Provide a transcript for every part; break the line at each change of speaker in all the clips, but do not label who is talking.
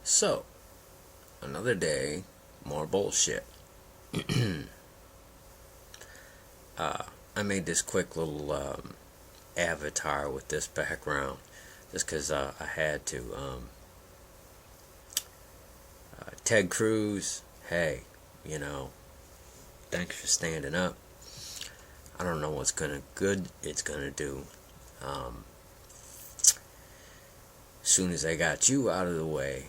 So, another day, more bullshit. I made this quick little avatar with this background just because I had to. Ted Cruz, hey, thanks for standing up. I don't know what's good it's gonna do. Soon as they got you out of the way,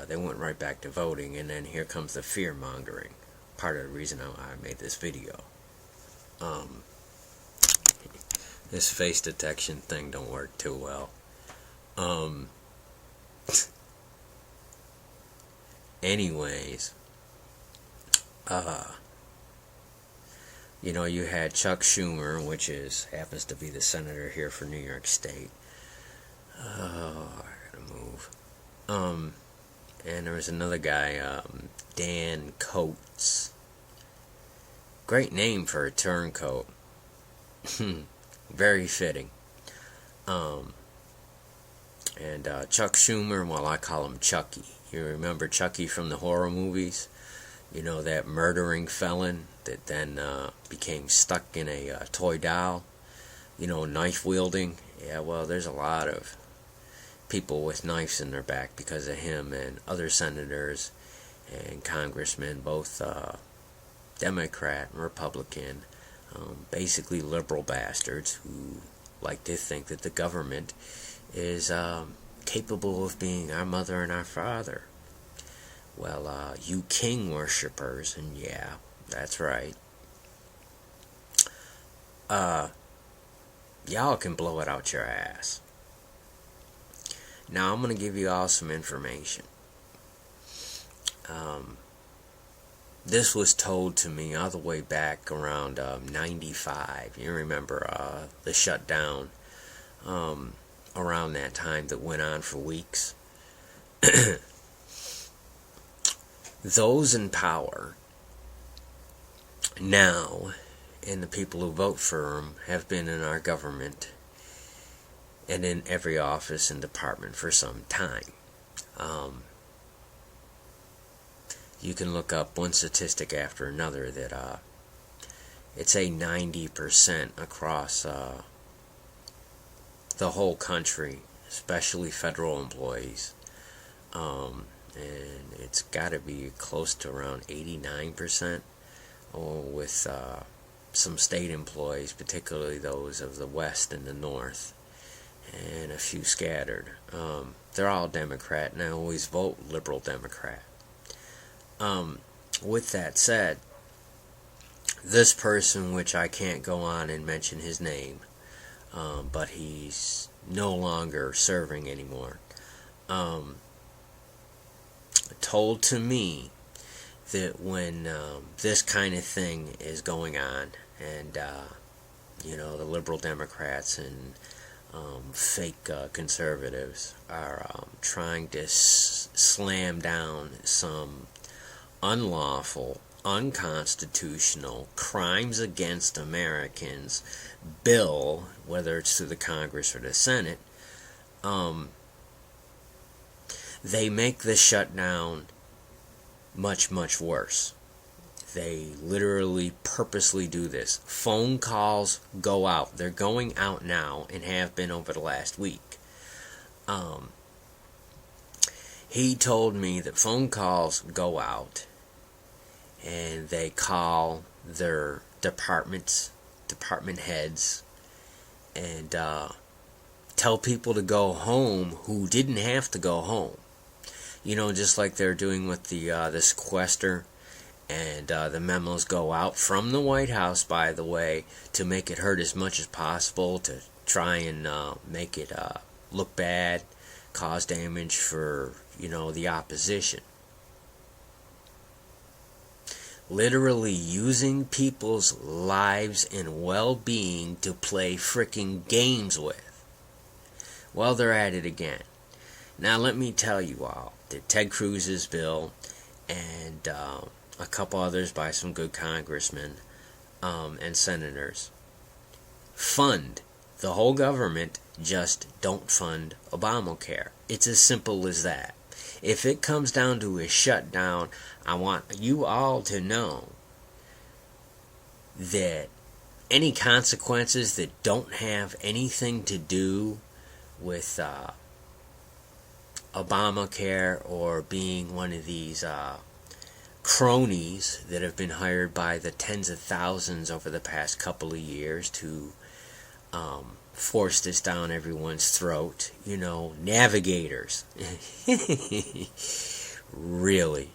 they went right back to voting, and then here comes the fear mongering. Part of the reason I made this video. This face detection thing don't work too well. Anyways, you had Chuck Schumer, which happens to be the senator here for New York State. Oh, I gotta move. And there was another guy, Dan Coates. Great name for a turncoat. Very fitting. And Chuck Schumer, well, I call him Chucky. You remember Chucky from the horror movies? That murdering felon that then became stuck in a toy doll? Knife wielding? Yeah, well, there's a lot of people with knives in their back because of him and other senators and congressmen, both Democrat and Republican, basically liberal bastards who like to think that the government is capable of being our mother and our father. Well, you king worshippers, and yeah, that's right. Y'all can blow it out your ass. Now I'm going to give you all some information. This was told to me all the way back around 95. You remember the shutdown around that time that went on for weeks. Those in power now, and the people who vote for them, have been in our government and in every office and department for some time. You can look up one statistic after another that it's a 90% across the whole country, especially federal employees. And it's got to be close to around 89% with some state employees, particularly those of the West and the North, and a few scattered. They're all Democrat, and I always vote liberal Democrat. With that said, this person, which I can't go on and mention his name, but he's no longer serving anymore, told to me that when this kind of thing is going on, and the liberal Democrats and fake conservatives are trying to slam down some unlawful, unconstitutional crimes against Americans bill, whether it's through the Congress or the Senate, they make the shutdown much, much worse. They literally purposely do this. Phone calls go out. They're going out now and have been over the last week. He told me that phone calls go out and they call their department heads, and tell people to go home who didn't have to go home. Just like they're doing with the sequester, and the memos go out from the White House, by the way, to make it hurt as much as possible, to try and make it look bad, cause damage for, the opposition. Literally using people's lives and well-being to play frickin' games with. Well, they're at it again. Now, let me tell you all that Ted Cruz's bill and a couple others by some good congressmen and senators fund the whole government, just don't fund Obamacare. It's as simple as that. If it comes down to a shutdown, I want you all to know that any consequences that don't have anything to do with Obamacare or being one of these cronies that have been hired by the tens of thousands over the past couple of years to force this down everyone's throat. You know, navigators. Really.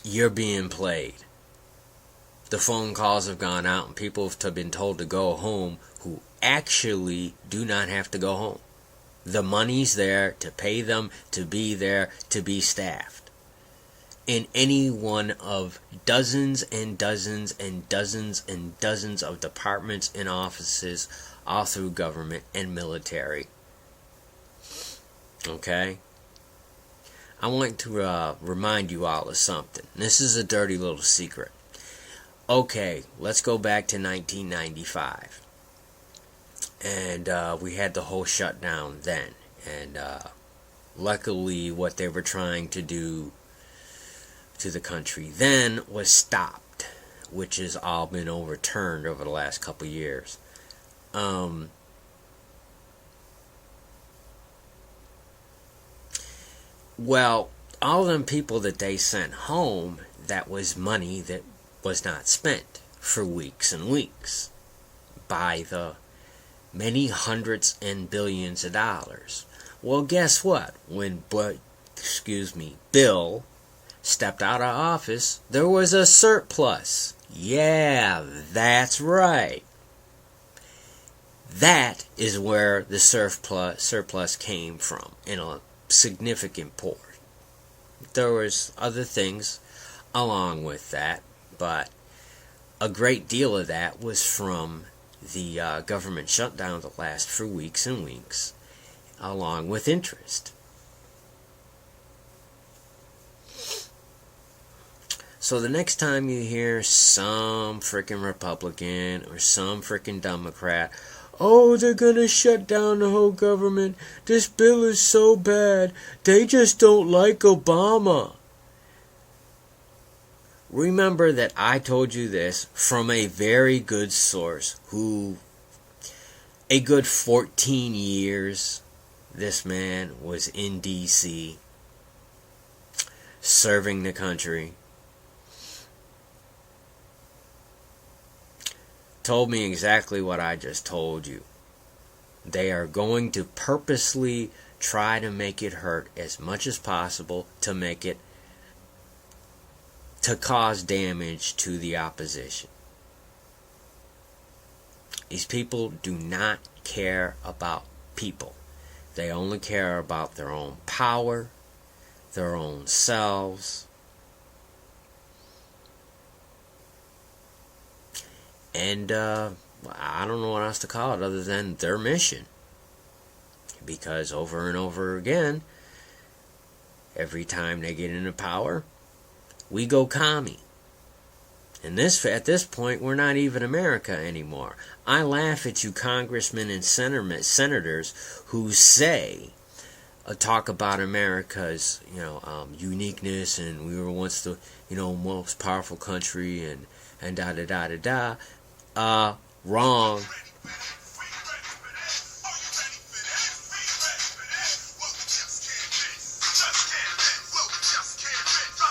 You're being played. The phone calls have gone out and people have been told to go home who actually do not have to go home. The money's there to pay them to be there, to be staffed. In any one of dozens and dozens and dozens and dozens of departments and offices all through government and military. Okay? I want to remind you all of something. This is a dirty little secret. Okay, let's go back to 1995. And we had the whole shutdown then. And luckily what they were trying to do to the country then was stopped, which has all been overturned over the last couple of years. Well, all them people that they sent home, that was money that was not spent for weeks and weeks by the many hundreds and billions of dollars. Well, guess what? When Bill stepped out of office, there was a surplus. Yeah, that's right. That is where the surplus came from, in a significant portion. There was other things along with that, but a great deal of that was from the government shutdown that lasted for weeks and weeks, along with interest. So the next time you hear some frickin' Republican or some frickin' Democrat, oh, they're gonna shut down the whole government, this bill is so bad, they just don't like Obama. Remember that I told you this from a very good source who, a good 14 years, this man was in D.C. serving the country. Told me exactly what I just told you. They are going to purposely try to make it hurt as much as possible to cause damage to the opposition. These people do not care about people. They only care about their own power, their own selves. And I don't know what else to call it other than their mission. Because over and over again, every time they get into power, we go commie. And at this point, we're not even America anymore. I laugh at you congressmen and senators who talk about America's, uniqueness, and we were once the, most powerful country, and da da da da da. Wrong.